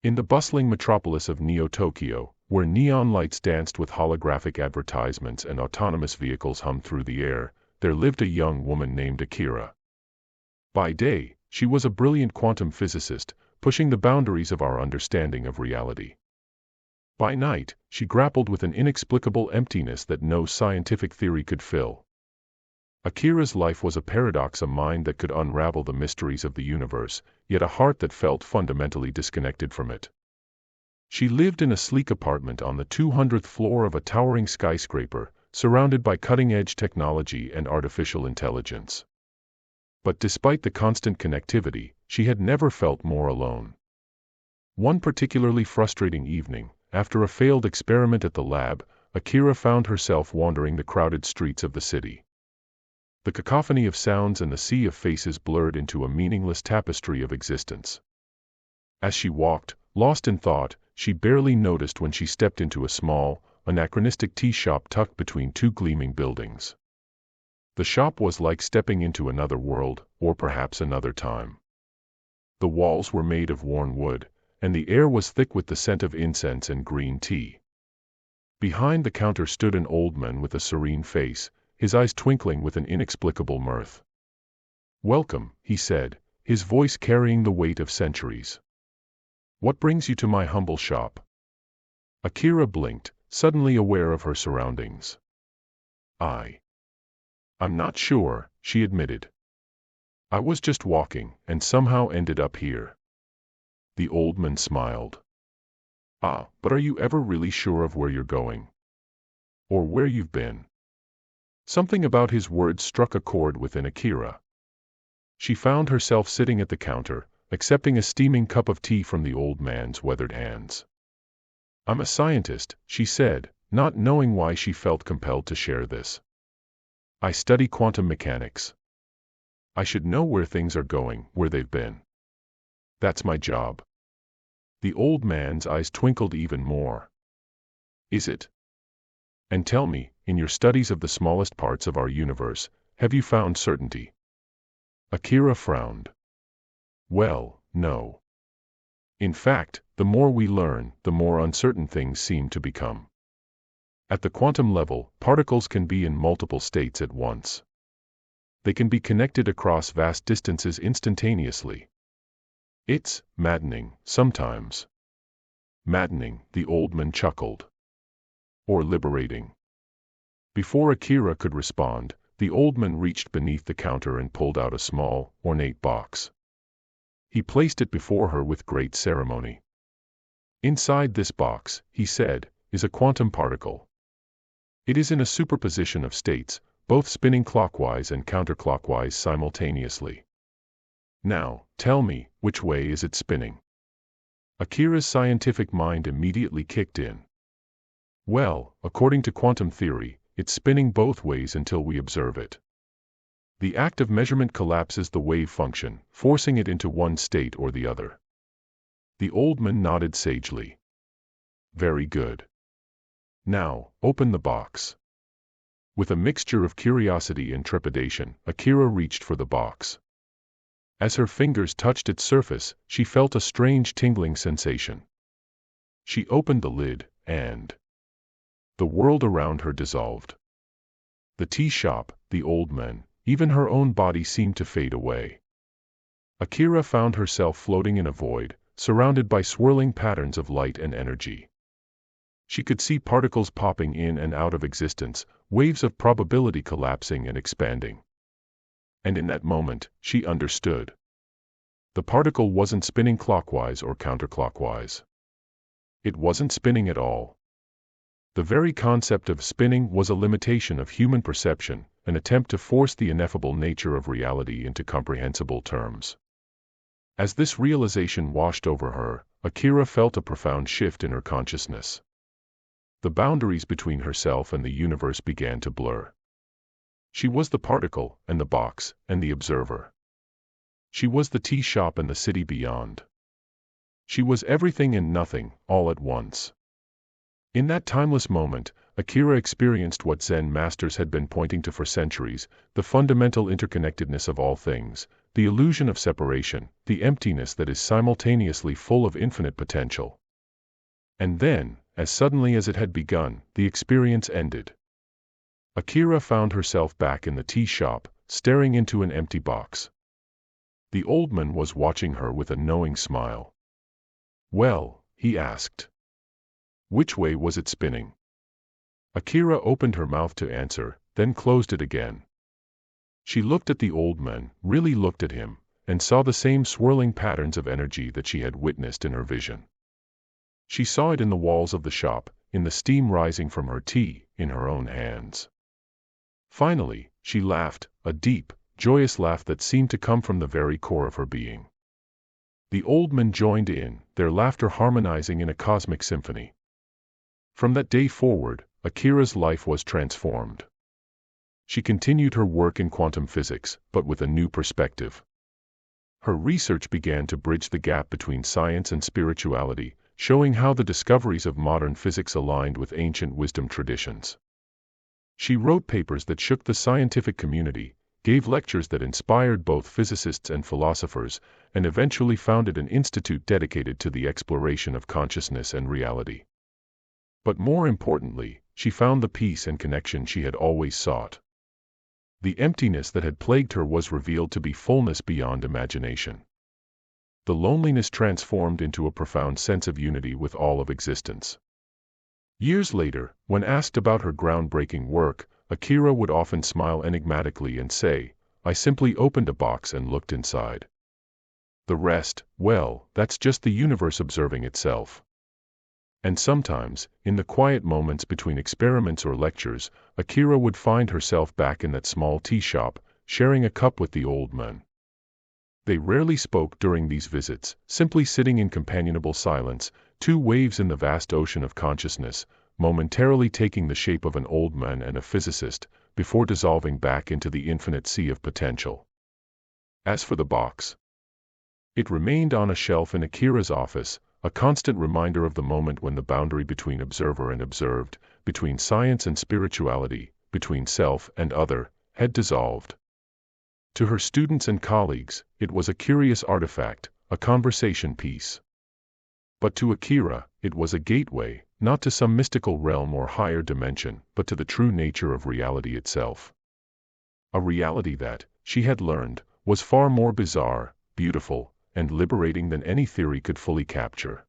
In the bustling metropolis of Neo-Tokyo, where neon lights danced with holographic advertisements and autonomous vehicles hummed through the air, there lived a young woman named Akira. By day, she was a brilliant quantum physicist, pushing the boundaries of our understanding of reality. By night, she grappled with an inexplicable emptiness that no scientific theory could fill. Akira's life was a paradox, a mind that could unravel the mysteries of the universe, yet a heart that felt fundamentally disconnected from it. She lived in a sleek apartment on the 200th floor of a towering skyscraper, surrounded by cutting-edge technology and artificial intelligence. But despite the constant connectivity, she had never felt more alone. One particularly frustrating evening, after a failed experiment at the lab, Akira found herself wandering the crowded streets of the city. The cacophony of sounds and the sea of faces blurred into a meaningless tapestry of existence. As she walked, lost in thought, she barely noticed when she stepped into a small, anachronistic tea shop tucked between two gleaming buildings. The shop was like stepping into another world, or perhaps another time. The walls were made of worn wood, and the air was thick with the scent of incense and green tea. Behind the counter stood an old man with a serene face, his eyes twinkling with an inexplicable mirth. "Welcome," he said, his voice carrying the weight of centuries. "What brings you to my humble shop?" Akira blinked, suddenly aware of her surroundings. I'm not sure," she admitted. "I was just walking, and somehow ended up here." The old man smiled. But are you ever really sure of where you're going? Or where you've been?" Something about his words struck a chord within Akira. She found herself sitting at the counter, accepting a steaming cup of tea from the old man's weathered hands. "I'm a scientist," she said, not knowing why she felt compelled to share this. "I study quantum mechanics. I should know where things are going, where they've been. That's my job." The old man's eyes twinkled even more. "Is it? And tell me, in your studies of the smallest parts of our universe, have you found certainty?" Akira frowned. "Well, no. In fact, the more we learn, the more uncertain things seem to become. At the quantum level, particles can be in multiple states at once. They can be connected across vast distances instantaneously. It's maddening, sometimes." "Maddening," the old man chuckled. "Or liberating?" Before Akira could respond, the old man reached beneath the counter and pulled out a small, ornate box. He placed it before her with great ceremony. "Inside this box," he said, "is a quantum particle. It is in a superposition of states, both spinning clockwise and counterclockwise simultaneously. Now, tell me, which way is it spinning?" Akira's scientific mind immediately kicked in. "Well, according to quantum theory, it's spinning both ways until we observe it. The act of measurement collapses the wave function, forcing it into one state or the other." The old man nodded sagely. "Very good. Now, open the box." With a mixture of curiosity and trepidation, Akira reached for the box. As her fingers touched its surface, she felt a strange tingling sensation. She opened the lid, and the world around her dissolved. The tea shop, the old man, even her own body seemed to fade away. Akira found herself floating in a void, surrounded by swirling patterns of light and energy. She could see particles popping in and out of existence, waves of probability collapsing and expanding. And in that moment, she understood. The particle wasn't spinning clockwise or counterclockwise. It wasn't spinning at all. The very concept of spinning was a limitation of human perception, an attempt to force the ineffable nature of reality into comprehensible terms. As this realization washed over her, Akira felt a profound shift in her consciousness. The boundaries between herself and the universe began to blur. She was the particle, and the box, and the observer. She was the tea shop and the city beyond. She was everything and nothing, all at once. In that timeless moment, Akira experienced what Zen masters had been pointing to for centuries: the fundamental interconnectedness of all things, the illusion of separation, the emptiness that is simultaneously full of infinite potential. And then, as suddenly as it had begun, the experience ended. Akira found herself back in the tea shop, staring into an empty box. The old man was watching her with a knowing smile. "Well," he asked. "Which way was it spinning?" Akira opened her mouth to answer, then closed it again. She looked at the old man, really looked at him, and saw the same swirling patterns of energy that she had witnessed in her vision. She saw it in the walls of the shop, in the steam rising from her tea, in her own hands. Finally, she laughed, a deep, joyous laugh that seemed to come from the very core of her being. The old man joined in, their laughter harmonizing in a cosmic symphony. From that day forward, Akira's life was transformed. She continued her work in quantum physics, but with a new perspective. Her research began to bridge the gap between science and spirituality, showing how the discoveries of modern physics aligned with ancient wisdom traditions. She wrote papers that shook the scientific community, gave lectures that inspired both physicists and philosophers, and eventually founded an institute dedicated to the exploration of consciousness and reality. But more importantly, she found the peace and connection she had always sought. The emptiness that had plagued her was revealed to be fullness beyond imagination. The loneliness transformed into a profound sense of unity with all of existence. Years later, when asked about her groundbreaking work, Akira would often smile enigmatically and say, "I simply opened a box and looked inside. The rest, well, that's just the universe observing itself." And sometimes, in the quiet moments between experiments or lectures, Akira would find herself back in that small tea shop, sharing a cup with the old man. They rarely spoke during these visits, simply sitting in companionable silence, two waves in the vast ocean of consciousness, momentarily taking the shape of an old man and a physicist, before dissolving back into the infinite sea of potential. As for the box, it remained on a shelf in Akira's office, a constant reminder of the moment when the boundary between observer and observed, between science and spirituality, between self and other, had dissolved. To her students and colleagues, it was a curious artifact, a conversation piece. But to Akira, it was a gateway, not to some mystical realm or higher dimension, but to the true nature of reality itself. A reality that, she had learned, was far more bizarre, beautiful, and liberating than any theory could fully capture.